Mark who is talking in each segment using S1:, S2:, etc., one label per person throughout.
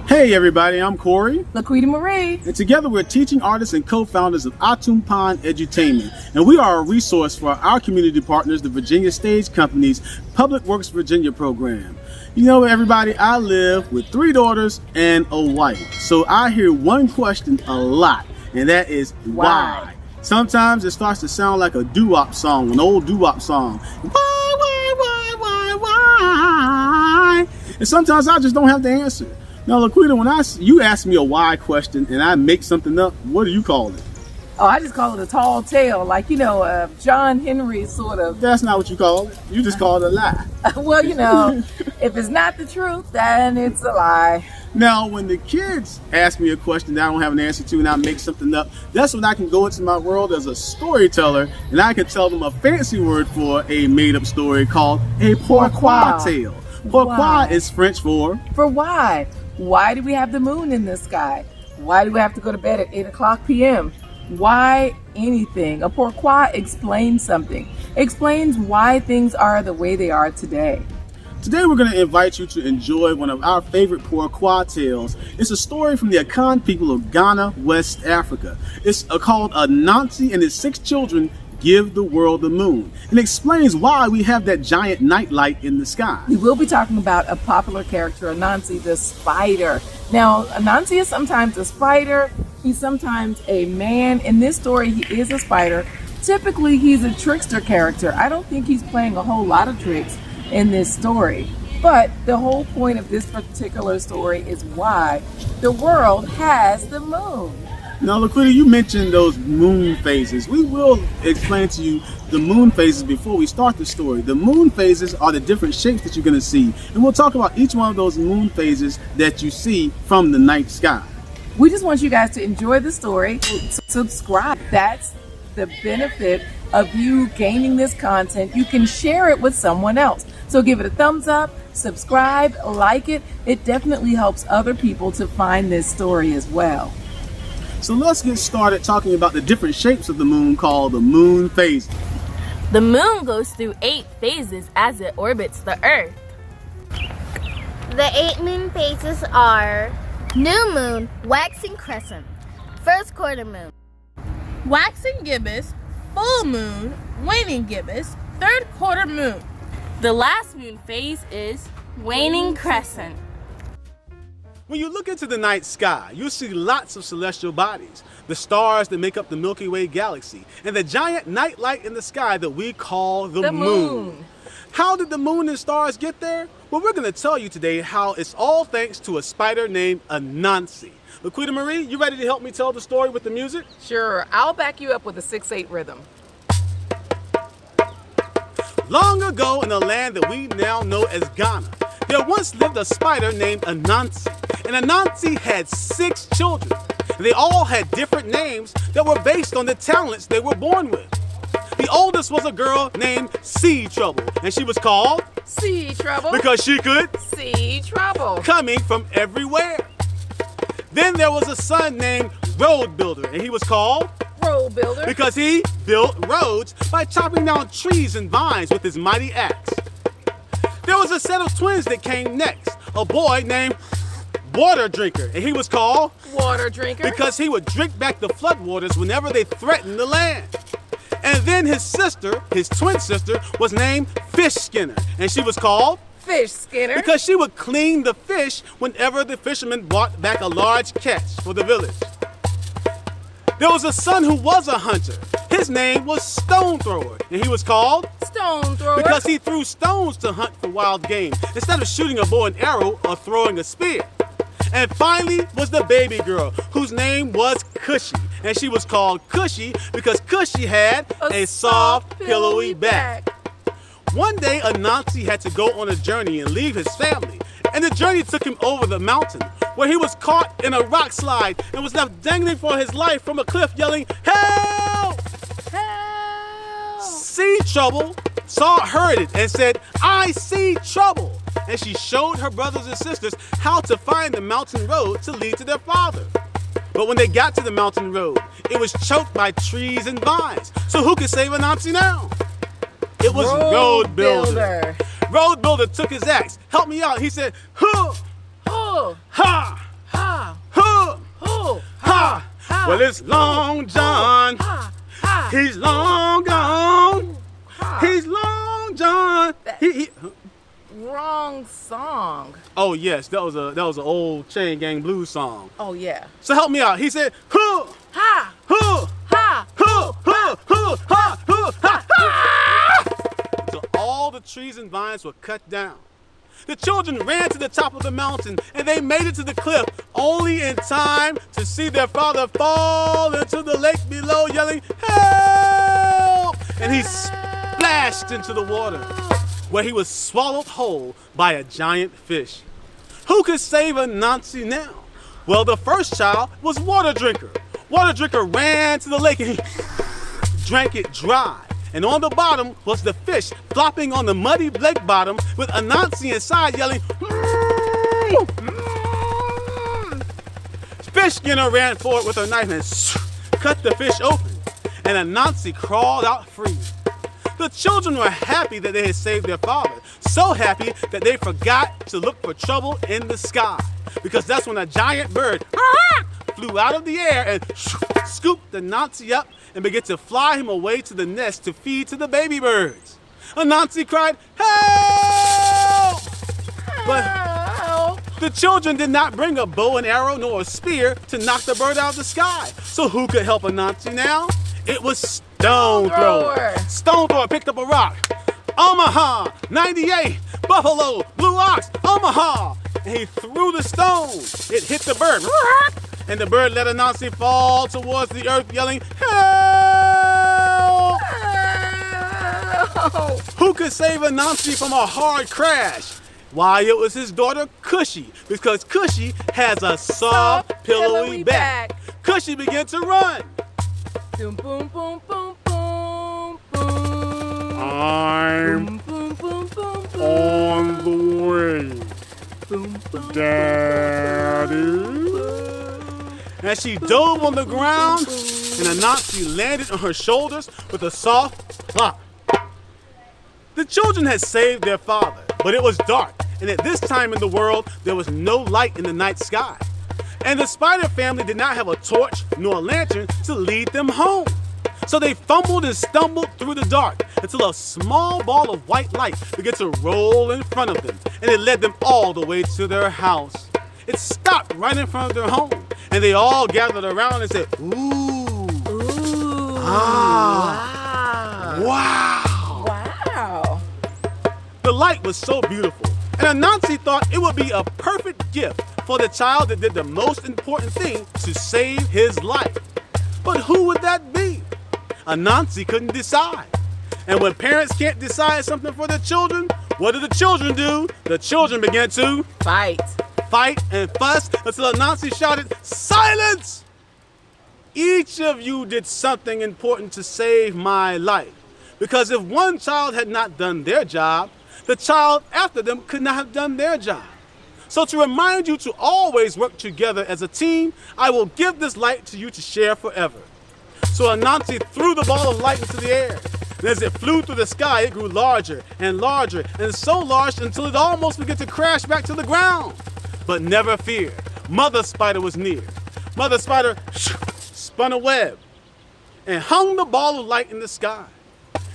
S1: Hey everybody, I'm Corey.
S2: Laquita Marie.
S1: And together we're teaching artists and co-founders of Atumpan Edutainment. And we are a resource for our community partners, the Virginia Stage Company's Public Works Virginia program. You know everybody, I live with 3 daughters and a wife. So I hear one question a lot, and that is why? Sometimes it starts to sound like a doo-wop song, an old doo-wop song. Why? And sometimes I just don't have the answer. Now, Laquita, when you ask me a why question and I make something up, what do you call it?
S2: Oh, I just call it a tall tale, like, John Henry sort of.
S1: That's not what you call it. You just call it a lie.
S2: Well, if it's not the truth, then it's a lie.
S1: Now, when the kids ask me a question that I don't have an answer to and I make something up, that's when I can go into my world as a storyteller and I can tell them a fancy word for a made-up story called a porquoi tale. Porquoi is French for?
S2: For why. Why do we have the moon in the sky? Why do we have to go to bed at 8 o'clock p.m.? Why anything? A porquoi explains something. Explains why things are the way they are today.
S1: Today we're going to invite you to enjoy one of our favorite porquoi tales. It's a story from the Akan people of Ghana, West Africa. It's called Anansi and his 6 children give the world the moon, and explains why we have that giant nightlight in the sky.
S2: We will be talking about a popular character, Anansi the spider. Now, Anansi is sometimes a spider, he's sometimes a man. In this story, he is a spider. Typically, he's a trickster character. I don't think he's playing a whole lot of tricks in this story. But the whole point of this particular story is why the world has the moon.
S1: Now, Laquita, you mentioned those moon phases. We will explain to you the moon phases before we start the story. The moon phases are the different shapes that you're going to see. And we'll talk about each one of those moon phases that you see from the night sky.
S2: We just want you guys to enjoy the story. Subscribe. That's the benefit of you gaining this content. You can share it with someone else. So give it a thumbs up, subscribe, like it. It definitely helps other people to find this story as well.
S1: So let's get started talking about the different shapes of the moon called the moon phases.
S3: The moon goes through 8 phases as it orbits the Earth.
S4: The 8 moon phases are new moon, waxing crescent, first quarter moon,
S5: waxing gibbous, full moon, waning gibbous, third quarter moon.
S3: The last moon phase is waning crescent.
S1: When you look into the night sky, you'll see lots of celestial bodies, the stars that make up the Milky Way galaxy, and the giant nightlight in the sky that we call the moon. How did the moon and stars get there? Well, we're going to tell you today how it's all thanks to a spider named Anansi. Laquita Marie, you ready to help me tell the story with the music?
S2: Sure, I'll back you up with a 6/8 rhythm.
S1: Long ago in a land that we now know as Ghana, there once lived a spider named Anansi. And Anansi had 6 children. They all had different names that were based on the talents they were born with. The oldest was a girl named Sea Trouble, and she was called
S2: Sea Trouble
S1: because she could
S2: see trouble
S1: coming from everywhere. Then there was a son named Road Builder, and he was called
S2: Road Builder
S1: because he built roads by chopping down trees and vines with his mighty axe. There was a set of twins that came next, a boy named Water Drinker, and he was called
S2: Water Drinker
S1: because he would drink back the floodwaters whenever they threatened the land. And then his sister, his twin sister, was named Fish Skinner, and she was called
S2: Fish Skinner
S1: because she would clean the fish whenever the fishermen brought back a large catch for the village. There was a son who was a hunter. His name was Stone Thrower, and he was called
S2: Stone Thrower
S1: because he threw stones to hunt for wild game instead of shooting a bow and arrow or throwing a spear. And finally was the baby girl, whose name was Cushy, and she was called Cushy because Cushy had a soft, pillowy back. One day, Anansi had to go on a journey and leave his family, and the journey took him over the mountain, where he was caught in a rock slide and was left dangling for his life from a cliff yelling, "Help!
S2: Help!"
S1: Sea Trouble heard it and said, "I see trouble." And she showed her brothers and sisters how to find the mountain road to lead to their father. But when they got to the mountain road, it was choked by trees and vines. So who could save Anansi now? It was Road Builder. Road Builder took his axe. Help me out. He said, "Huh,
S2: Oh,
S1: ha, Well, it's Long John. He's long gone. He's Long John. He
S2: Wrong song.
S1: Oh yes, that was an old Chain Gang blues song.
S2: Oh yeah.
S1: So help me out. He said, "Huh,
S2: Ha
S1: huh,
S2: ha.
S1: huh, huh, huh, ha, huh, ha, ha." So all the trees and vines were cut down. The children ran to the top of the mountain and they made it to the cliff only in time to see their father fall into the lake below yelling, "Help!" And he splashed into the water where he was swallowed whole by a giant fish. Who could save Anansi now? Well, the first child was Water Drinker. Water Drinker ran to the lake and he drank it dry. And on the bottom was the fish flopping on the muddy lake bottom with Anansi inside yelling, "Mmm!" Fish Skinner ran forward with her knife and cut the fish open. And Anansi crawled out free. The children were happy that they had saved their father. So happy that they forgot to look for trouble in the sky. Because that's when a giant bird flew out of the air and scooped Anansi up and began to fly him away to the nest to feed to the baby birds. Anansi cried, "Help!" But the children did not bring a bow and arrow nor a spear to knock the bird out of the sky. So who could help Anansi now? It was Stone Thrower. Stone Thrower picked up a rock. Omaha, 98, Buffalo, Blue Ox, Omaha. And he threw the stone. It hit the bird. And the bird let Anansi fall towards the earth yelling, "Help!" Who could save Anansi from a hard crash? Why, it was his daughter Cushy, because Cushy has a soft, pillowy back. Cushy began to run.
S2: Boom, boom, boom, boom, boom, boom.
S1: I'm
S2: Boom, boom, boom, boom,
S1: on the way,
S2: boom, boom,
S1: Daddy. And she dove on the ground, and Anansi landed on her shoulders with a soft plop. The children had saved their father, but it was dark, and at this time in the world, there was no light in the night sky. And the spider family did not have a torch nor a lantern to lead them home. So they fumbled and stumbled through the dark until a small ball of white light began to roll in front of them, and it led them all the way to their house. It stopped right in front of their home, and they all gathered around and said, "Ooh,
S2: Ooh.
S1: ah, wow."
S2: Wow.
S1: The light was so beautiful, and Anansi thought it would be a perfect gift for the child that did the most important thing to save his life. But who would that be? Anansi couldn't decide. And when parents can't decide something for their children, what do the children do? The children began to
S2: Fight.
S1: fight and fuss until Anansi shouted, "Silence! Each of you did something important to save my life. Because if one child had not done their job, the child after them could not have done their job. So to remind you to always work together as a team, I will give this light to you to share forever." So Anansi threw the ball of light into the air. And as it flew through the sky, it grew larger and larger, and so large until it almost began to crash back to the ground. But never fear, Mother Spider was near. Mother Spider spun a web and hung the ball of light in the sky.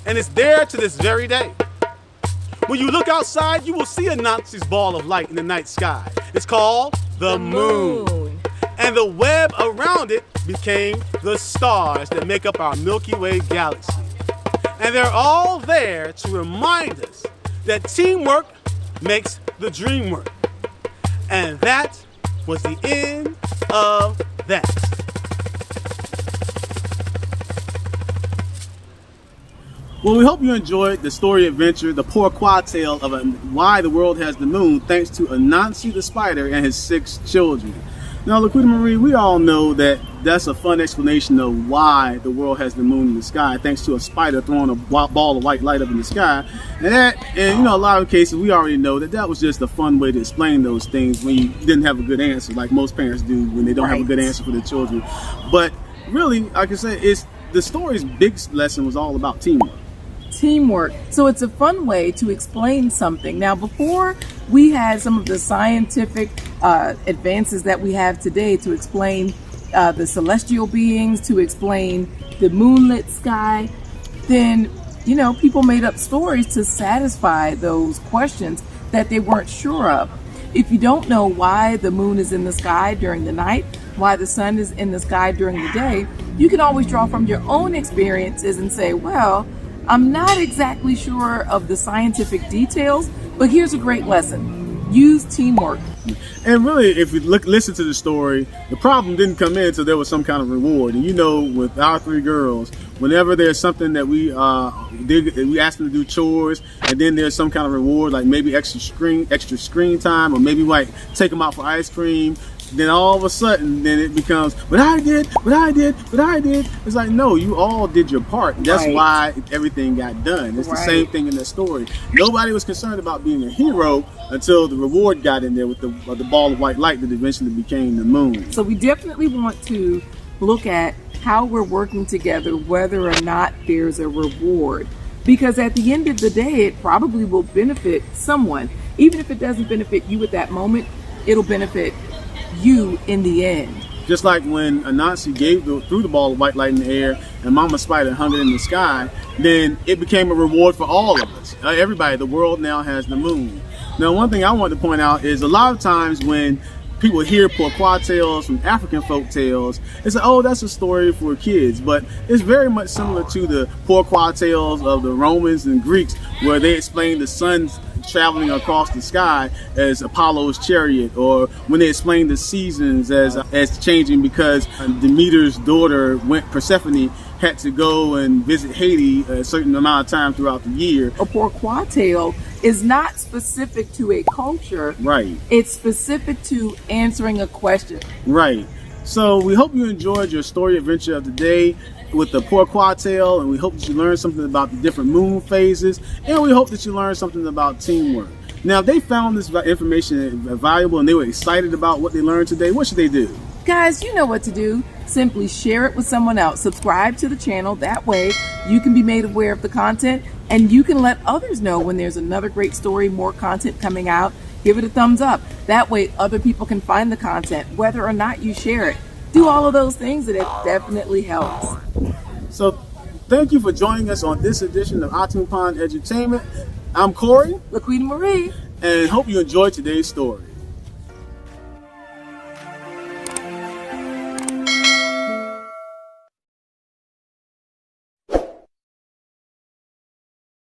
S1: And it's there to this very day. When you look outside, you will see Anansi's ball of light in the night sky. It's called the moon. And the web around it became the stars that make up our Milky Way galaxy. And they're all there to remind us that teamwork makes the dream work. And that was the end of that. Well, we hope you enjoyed the story adventure, the porquoi tale of why the world has the moon, thanks to Anansi the spider and his 6 children. Now, Laquita Marie, we all know that that's a fun explanation of why the world has the moon in the sky, thanks to a spider throwing a ball of white light up in the sky. And you know, a lot of cases we already know that was just a fun way to explain those things when you didn't have a good answer, like most parents do when they don't have a good answer for their children. But really, like I said, the story's big lesson was all about teamwork.
S2: Teamwork. So it's a fun way to explain something. Now, before we had some of the scientific advances that we have today to explain the celestial beings, to explain the moonlit sky, then, you know, people made up stories to satisfy those questions that they weren't sure of. If you don't know why the moon is in the sky during the night, why the sun is in the sky during the day, you can always draw from your own experiences and say, well, I'm not exactly sure of the scientific details, but here's a great lesson. Use teamwork.
S1: And really, if you listen to the story, the problem didn't come in until there was some kind of reward. And you know, with our three girls, whenever there's something that we ask them to do chores, and then there's some kind of reward, like maybe extra screen time, or maybe like take them out for ice cream, then all of a sudden, then it becomes, but I did. It's like, no, you all did your part. That's
S2: Right.
S1: why everything got done. It's the
S2: Right.
S1: same thing in the story. Nobody was concerned about being a hero until the reward got in there with the ball of white light that eventually became the moon.
S2: So we definitely want to look at how we're working together, whether or not there's a reward. Because at the end of the day, it probably will benefit someone. Even if it doesn't benefit you at that moment, it'll benefit you in the end.
S1: Just like when Anansi threw the ball of white light in the air and Mama Spider hung it in the sky, then it became a reward for all of us. Everybody, the world now has the moon. Now, one thing I want to point out is a lot of times when people hear porquoi tales from African folk tales, it's like, oh, that's a story for kids. But it's very much similar to the porquoi tales of the Romans and Greeks, where they explain the sun's traveling across the sky as Apollo's chariot, or when they explain the seasons as changing because Demeter's daughter Persephone had to go and visit Haiti a certain amount of time throughout the year.
S2: A porquoi tale is not specific to a culture.
S1: Right.
S2: It's specific to answering a question.
S1: Right. So we hope you enjoyed your story adventure of the day with the porquoi tale, and we hope that you learned something about the different moon phases, and we hope that you learned something about teamwork. Now, if they found this information valuable and they were excited about what they learned today, what should they do?
S2: Guys, you know what to do. Simply share it with someone else. Subscribe to the channel. That way you can be made aware of the content, and you can let others know when there's another great story, more content coming out. Give it a thumbs up. That way other people can find the content, whether or not you share it. Do all of those things, and it definitely helps.
S1: So thank you for joining us on this edition of Atun Pond Edutainment. I'm Corey,
S2: LaQuita Marie.
S1: and hope you enjoyed today's story.